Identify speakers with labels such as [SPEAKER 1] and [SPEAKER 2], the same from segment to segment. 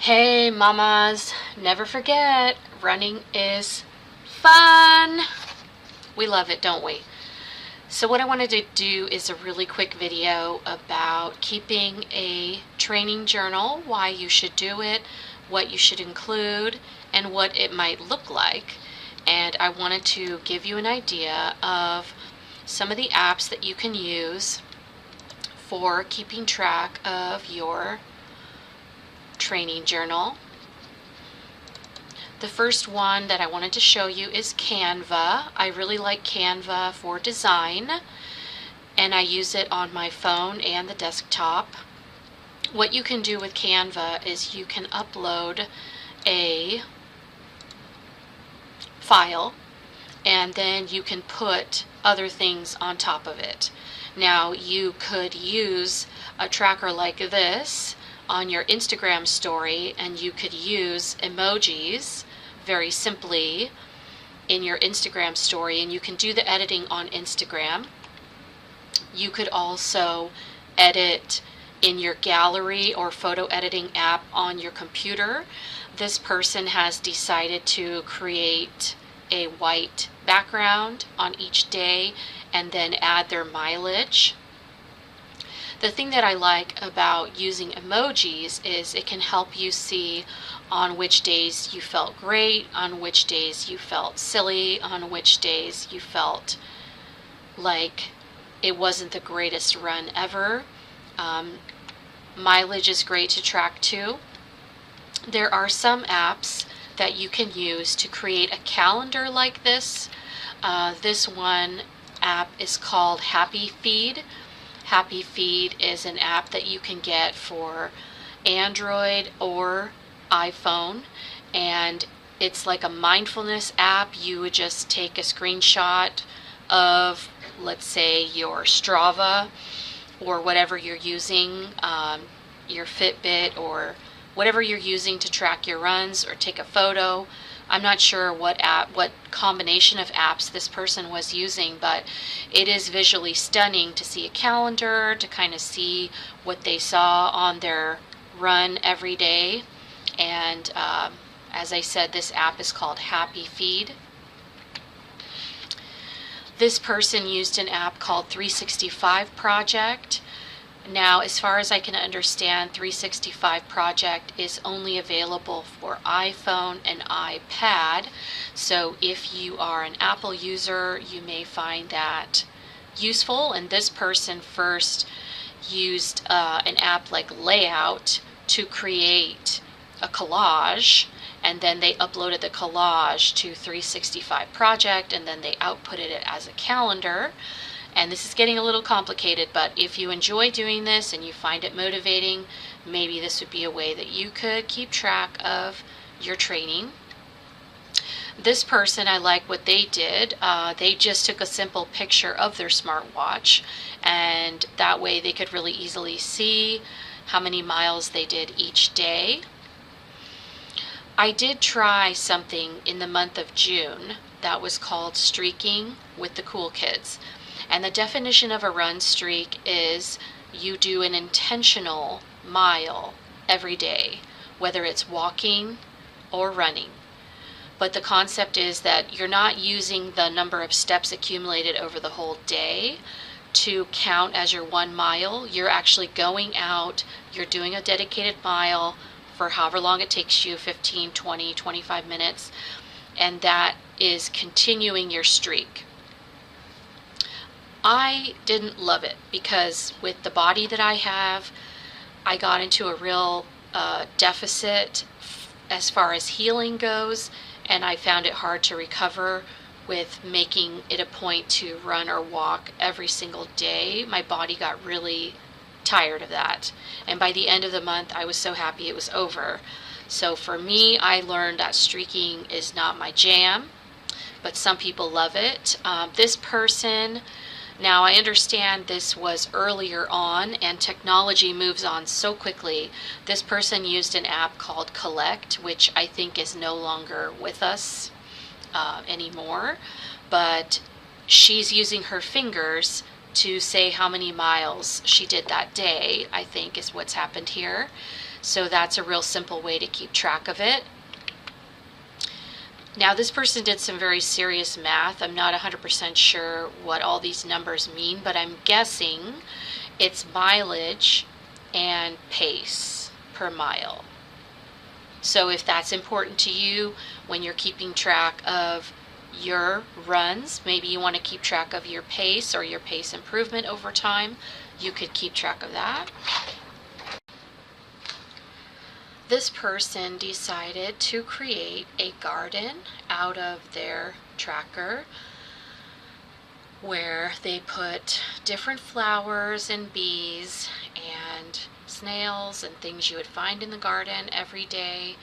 [SPEAKER 1] Hey mamas, never forget, running is fun. We love it, don't we? So what I wanted to do is a really quick video about keeping a training journal, why you should do it, what you should include, and what it might look like. And I wanted to give you an idea of some of the apps that you can use for keeping track of your training journal. The first one that I wanted to show you is Canva. I really like Canva for design, and I use it on my phone and the desktop. What you can do with Canva is you can upload a file and then you can put other things on top of it. Now you could use a tracker like this on your Instagram story, and you could use emojis very simply in your Instagram story, and you can do the editing on Instagram. You could also edit in your gallery or photo editing app on your computer. This person has decided to create a white background on each day and then add their mileage. The thing that I like about using emojis is it can help you see on which days you felt great, on which days you felt silly, on which days you felt like it wasn't the greatest run ever. Mileage is great to track too. There are some apps that you can use to create a calendar like this. This one app is called Happy Feed. Happy Feed is an app that you can get for Android or iPhone, and it's like a mindfulness app. You would just take a screenshot of, let's say, your Strava or whatever you're using, your Fitbit or whatever you're using to track your runs, or take a photo. I'm not sure what combination of apps this person was using, but it is visually stunning to see a calendar, to kind of see what they saw on their run every day. And as I said, this app is called Happy Feed. This person used an app called 365 Project. Now, as far as I can understand, 365 Project is only available for iPhone and iPad. So if you are an Apple user, you may find that useful. And this person first used an app like Layout to create a collage, and then they uploaded the collage to 365 Project, and then they outputted it as a calendar. And this is getting a little complicated, but if you enjoy doing this and you find it motivating, maybe this would be a way that you could keep track of your training. This person, I like what they did. They just took a simple picture of their smartwatch, and that way they could really easily see how many miles they did each day. I did try something in the month of June that was called streaking with the cool kids. And the definition of a run streak is you do an intentional mile every day, whether it's walking or running. But the concept is that you're not using the number of steps accumulated over the whole day to count as your 1 mile. You're actually going out, you're doing a dedicated mile for however long it takes you, 15, 20, 25 minutes, and that is continuing your streak. I didn't love it because with the body that I have, I got into a real deficit as far as healing goes, and I found it hard to recover with making it a point to run or walk every single day. My body got really tired of that, and by the end of the month I was so happy it was over. So for me, I learned that streaking is not my jam, but some people love it. This person, now I understand this was earlier on and technology moves on so quickly. This person used an app called Collect, which I think is no longer with us anymore, but she's using her fingers to say how many miles she did that day, I think is what's happened here. So that's a real simple way to keep track of it. Now, this person did some very serious math. I'm not 100% sure what all these numbers mean, but I'm guessing it's mileage and pace per mile. So if that's important to you when you're keeping track of your runs, maybe you want to keep track of your pace or your pace improvement over time, you could keep track of that. This person decided to create a garden out of their tracker where they put different flowers and bees and snails and things you would find in the garden every day,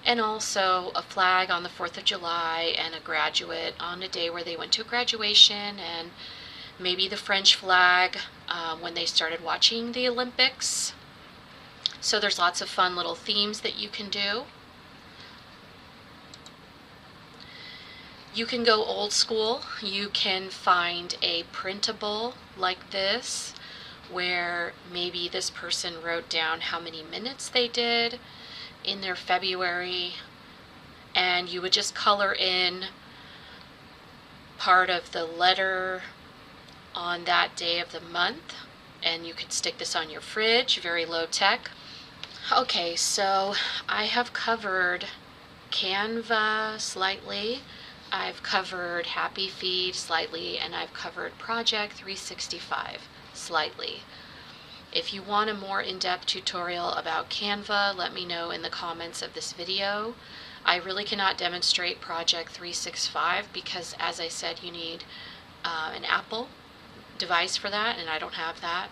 [SPEAKER 1] and also a flag on the 4th of July and a graduate on a day where they went to graduation, and maybe the French flag when they started watching the Olympics. So there's lots of fun little themes that you can do. You can go old school. You can find a printable like this where maybe this person wrote down how many minutes they did in their February, and you would just color in part of the letter on that day of the month, and you could stick this on your fridge, very low tech. Okay, so I have covered Canva slightly, I've covered Happy Feed slightly, and I've covered Project 365 slightly. If you want a more in-depth tutorial about Canva, let me know in the comments of this video. I really cannot demonstrate Project 365 because, as I said, you need an Apple device for that, and I don't have that.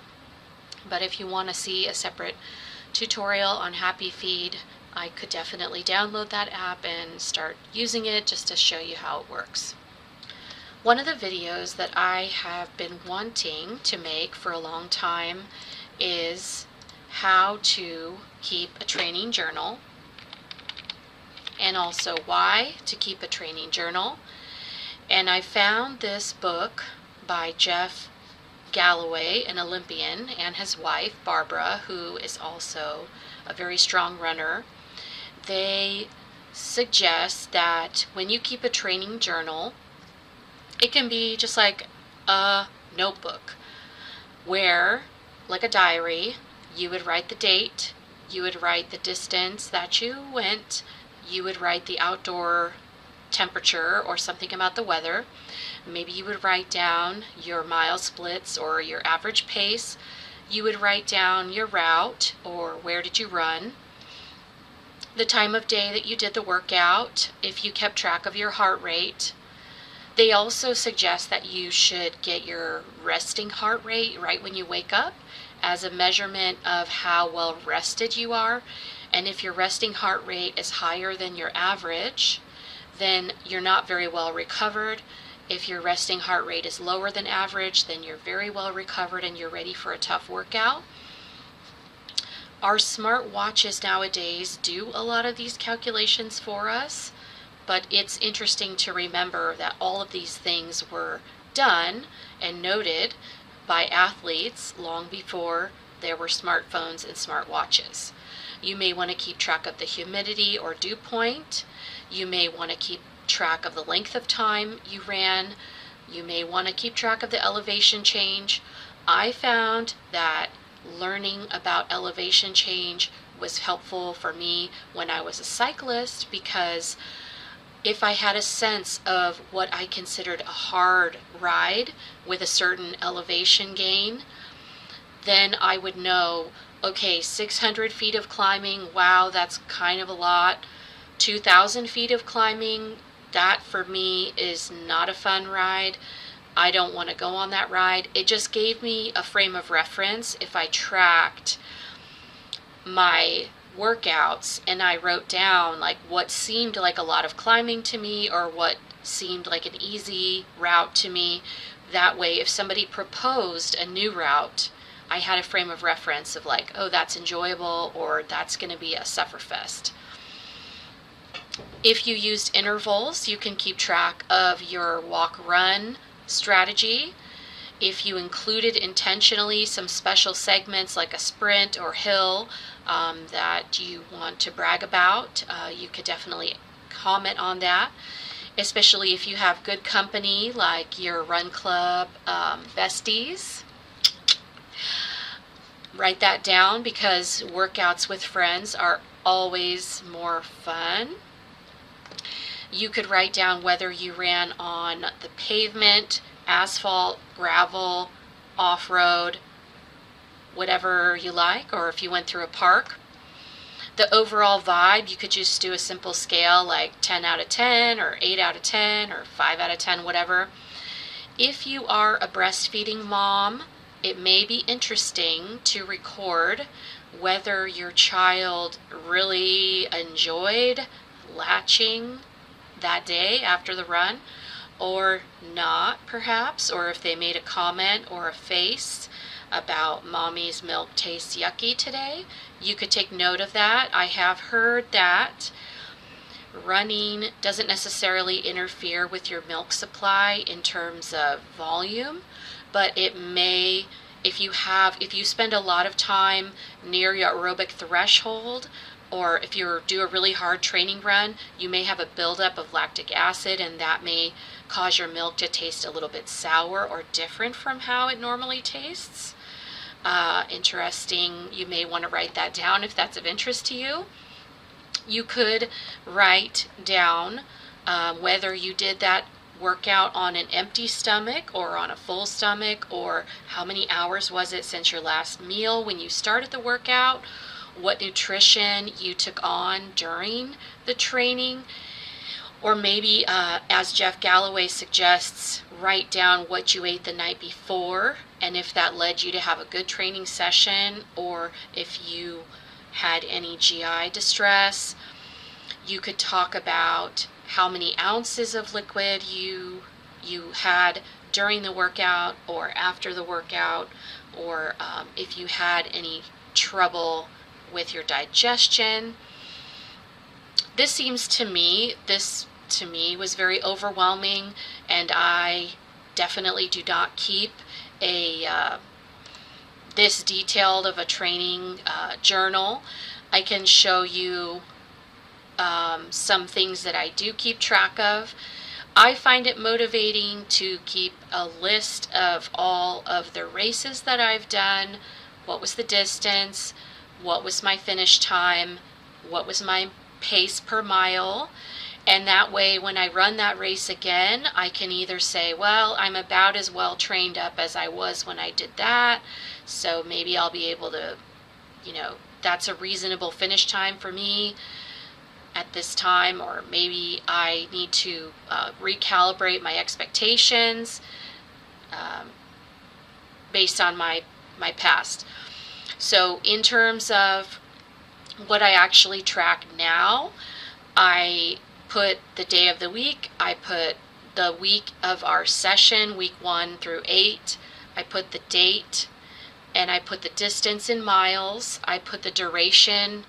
[SPEAKER 1] But if you want to see a separate tutorial on Happy Feed, I could definitely download that app and start using it just to show you how it works. One of the videos that I have been wanting to make for a long time is how to keep a training journal, and also why to keep a training journal. And I found this book by Jeff Galloway, an Olympian, and his wife, Barbara, who is also a very strong runner. They suggest that when you keep a training journal, it can be just like a notebook where, like a diary, you would write the date, you would write the distance that you went, you would write the outdoor temperature or something about the weather. Maybe you would write down your mile splits or your average pace. You would write down your route or where did you run, the time of day that you did the workout, if you kept track of your heart rate. They also suggest that you should get your resting heart rate right when you wake up as a measurement of how well rested you are. And if your resting heart rate is higher than your average, then you're not very well recovered. If your resting heart rate is lower than average, then you're very well recovered and you're ready for a tough workout. Our smart watches nowadays do a lot of these calculations for us, but it's interesting to remember that all of these things were done and noted by athletes long before there were smartphones and smartwatches. You may want to keep track of the humidity or dew point. You may want to keep track of the length of time you ran. You may want to keep track of the elevation change. I found that learning about elevation change was helpful for me when I was a cyclist, because if I had a sense of what I considered a hard ride with a certain elevation gain, then I would know, okay, 600 feet of climbing, wow, that's kind of a lot. 2,000 feet of climbing, that for me is not a fun ride. I don't want to go on that ride. It just gave me a frame of reference if I tracked my workouts and I wrote down like what seemed like a lot of climbing to me or what seemed like an easy route to me. That way, if somebody proposed a new route, I had a frame of reference of like, oh, that's enjoyable or that's going to be a sufferfest. If you used intervals, you can keep track of your walk-run strategy. If you included intentionally some special segments like a sprint or hill, that you want to brag about, you could definitely comment on that, especially if you have good company like your run club besties. Write that down, because workouts with friends are always more fun. You could write down whether you ran on the pavement, asphalt, gravel, off-road, whatever you like, or if you went through a park. The overall vibe, you could just do a simple scale like 10 out of 10 or 8 out of 10 or 5 out of 10, whatever. If you are a breastfeeding mom, it may be interesting to record whether your child really enjoyed latching that day after the run or not, perhaps, or if they made a comment or a face about mommy's milk tastes yucky today. You could take note of that. I have heard that running doesn't necessarily interfere with your milk supply in terms of volume, but it may, if you spend a lot of time near your aerobic threshold, or if you do a really hard training run, you may have a buildup of lactic acid, and that may cause your milk to taste a little bit sour or different from how it normally tastes. Interesting. You may want to write that down if that's of interest to you. You could write down whether you did that workout on an empty stomach or on a full stomach, or how many hours was it since your last meal when you started the workout, what nutrition you took on during the training, or maybe, as Jeff Galloway suggests, write down what you ate the night before, and if that led you to have a good training session, or if you had any GI distress. You could talk about how many ounces of liquid you had during the workout or after the workout, or if you had any trouble with your digestion. This to me was very overwhelming, and I definitely do not keep this detailed of a training journal. I can show you some things that I do keep track of. I find it motivating to keep a list of all of the races that I've done. What was the distance? What was my finish time? What was my pace per mile? And that way, when I run that race again, I can either say, well, I'm about as well trained up as I was when I did that, so maybe I'll be able to, that's a reasonable finish time for me at this time, or maybe I need to recalibrate my expectations based on my past. So in terms of what I actually track now, I put the day of the week, I put the week of our session, week 1 through 8, I put the date, and I put the distance in miles, I put the duration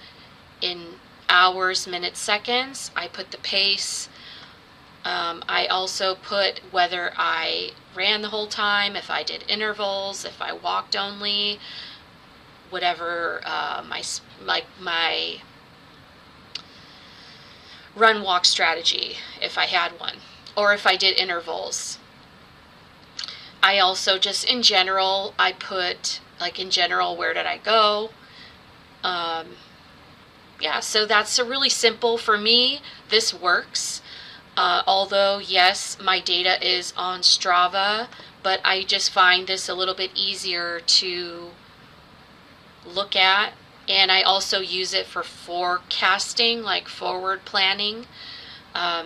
[SPEAKER 1] in hours, minutes, seconds, I put the pace, I also put whether I ran the whole time, if I did intervals, if I walked only, whatever my run walk strategy, if I had one, or if I did intervals. I also just in general, I put in general, where did I go? So that's a really simple, for me, this works. Although yes, my data is on Strava, but I just find this a little bit easier to look at. And I also use it for forecasting, like forward planning.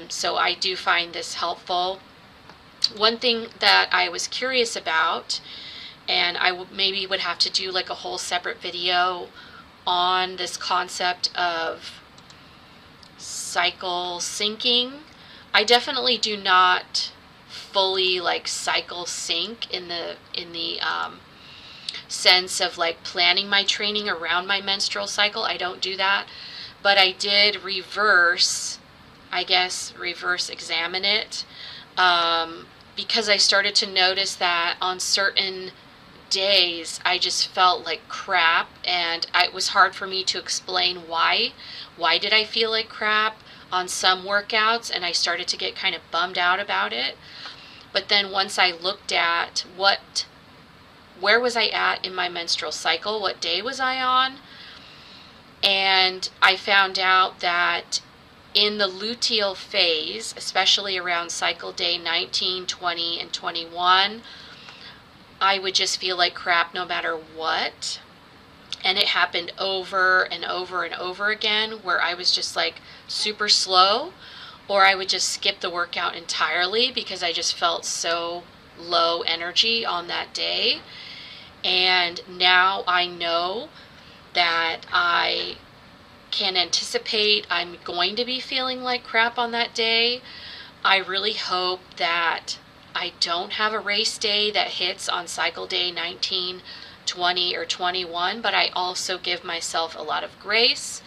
[SPEAKER 1] So I do find this helpful. One thing that I was curious about, and I maybe would have to do like a whole separate video on this concept of cycle syncing. I definitely do not fully cycle sync in the sense of planning my training around my menstrual cycle. I don't do that, but I did reverse examine it, because I started to notice that on certain days I just felt like crap, and it was hard for me to explain why. Why did I feel like crap on some workouts, and I started to get kind of bummed out about it. But then once I looked at where was I at in my menstrual cycle, what day was I on, and I found out that in the luteal phase, especially around cycle day 19, 20, and 21, I would just feel like crap no matter what. And it happened over and over and over again, where I was just like super slow, or I would just skip the workout entirely because I just felt so low energy on that day. And now I know that I can anticipate I'm going to be feeling like crap on that day. I really hope that I don't have a race day that hits on cycle day 19, 20, or 21, but I also give myself a lot of grace.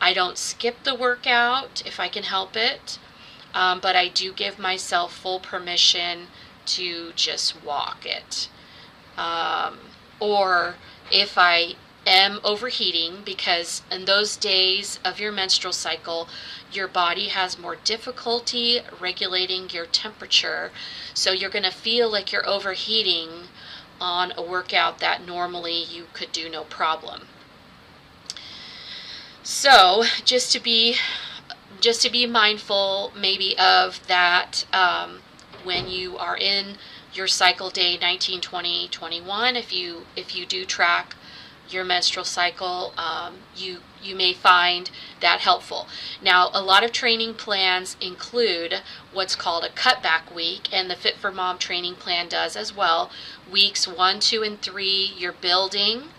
[SPEAKER 1] I don't skip the workout if I can help it, but I do give myself full permission to just walk it. Or if I am overheating, because in those days of your menstrual cycle, your body has more difficulty regulating your temperature. So you're going to feel like you're overheating on a workout that normally you could do no problem. So just to be mindful maybe of that when you are in your cycle day 19, 20, 21, if you do track your menstrual cycle, you may find that helpful. Now, a lot of training plans include what's called a cutback week, and the Fit for Mom training plan does as well. Weeks 1, 2, and 3, you're building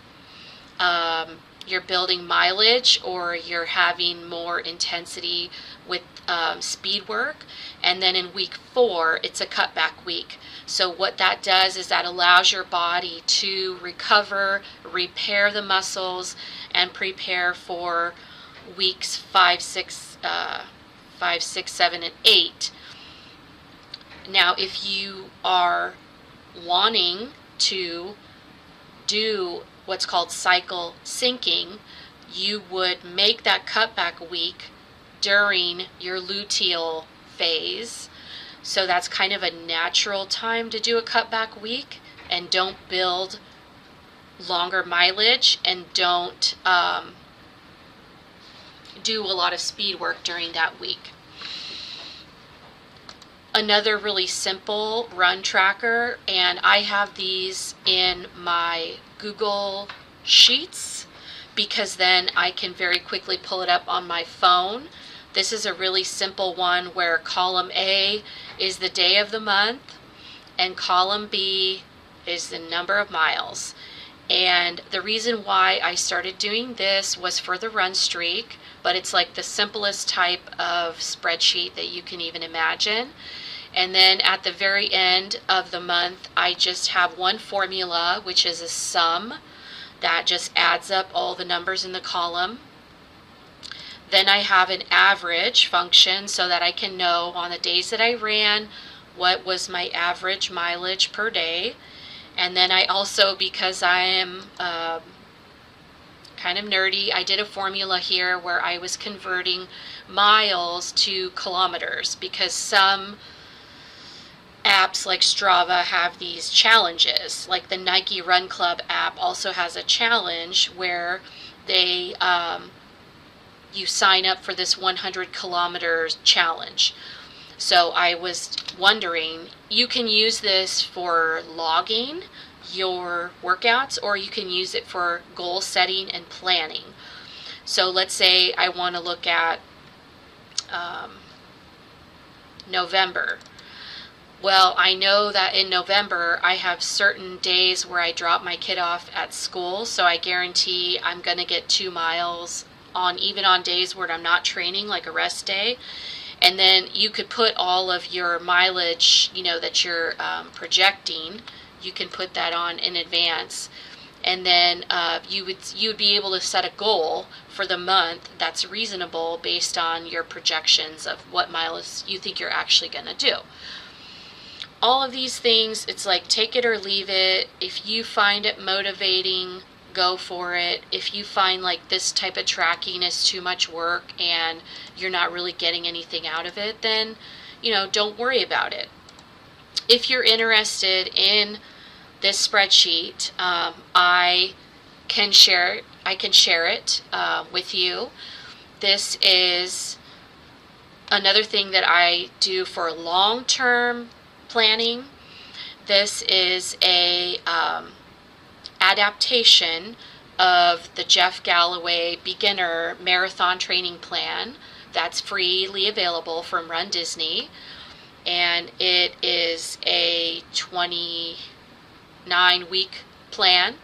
[SPEAKER 1] mileage, or you're having more intensity with speed work. And then in week 4, it's a cutback week. So what that does is that allows your body to recover, repair the muscles, and prepare for weeks 5, 6, 7, and 8. Now, if you are wanting to do what's called cycle syncing, you would make that cutback week during your luteal phase. So that's kind of a natural time to do a cutback week, and don't build longer mileage, and don't do a lot of speed work during that week. Another really simple run tracker, and I have these in my Google Sheets because then I can very quickly pull it up on my phone. This is a really simple one where column A is the day of the month and column B is the number of miles. And the reason why I started doing this was for the run streak, but it's like the simplest type of spreadsheet that you can even imagine. And then at the very end of the month, I just have one formula, which is a sum that just adds up all the numbers in the column. Then I have an average function so that I can know on the days that I ran what was my average mileage per day. And then I also, because I am kind of nerdy, I did a formula here where I was converting miles to kilometers, because some apps like Strava have these challenges. Like the Nike Run Club app also has a challenge where they you sign up for this 100 kilometers challenge. So I was wondering, you can use this for logging your workouts, or you can use it for goal setting and planning. So let's say I want to look at November. Well, I know that in November I have certain days where I drop my kid off at school, so I guarantee I'm going to get 2 miles on, even on days where I'm not training, like a rest day. And then you could put all of your mileage, that you're projecting, you can put that on in advance. And then you would be able to set a goal for the month that's reasonable based on your projections of what miles you think you're actually going to do. all of these things, it's like take it or leave it. If you find it motivating, go for it. If you find like this type of tracking is too much work and you're not really getting anything out of it, then, don't worry about it. If you're interested in this spreadsheet, I can share it with you. This is another thing that I do for long-term planning. This is a adaptation of the Jeff Galloway beginner marathon training plan that's freely available from Run Disney, and it is a 29-week plan.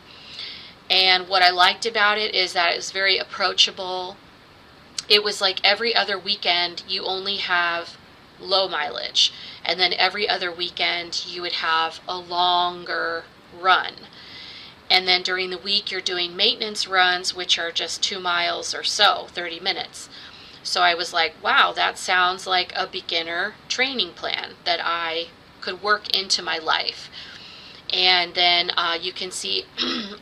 [SPEAKER 1] And what I liked about it is that it was very approachable. It was like every other weekend you only have low mileage, and then every other weekend you would have a longer run. And then during the week you're doing maintenance runs, which are just 2 miles or so, 30 minutes. So I was like, wow, that sounds like a beginner training plan that I could work into my life. And then you can see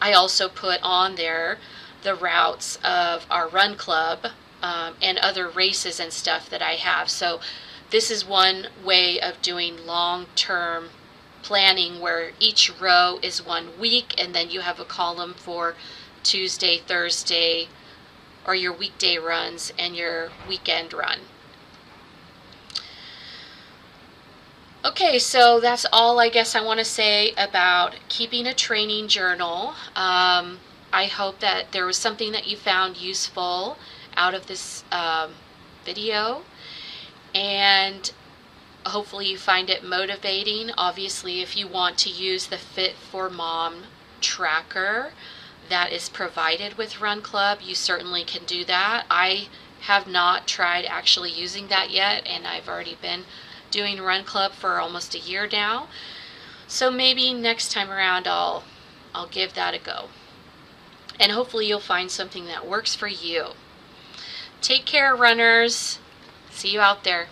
[SPEAKER 1] I also put on there the routes of our run club and other races and stuff that I have. So this is one way of doing long-term planning where each row is 1 week, and then you have a column for Tuesday, Thursday, or your weekday runs and your weekend run. Okay, so that's all I guess I want to say about keeping a training journal. I hope that there was something that you found useful out of this video, and hopefully you find it motivating. Obviously, if you want to use the Fit for Mom tracker that is provided with Run Club, you certainly can do that. I have not tried actually using that yet, and I've already been doing Run Club for almost a year now. So maybe next time around I'll give that a go. And hopefully you'll find something that works for you. Take care, runners. See you out there.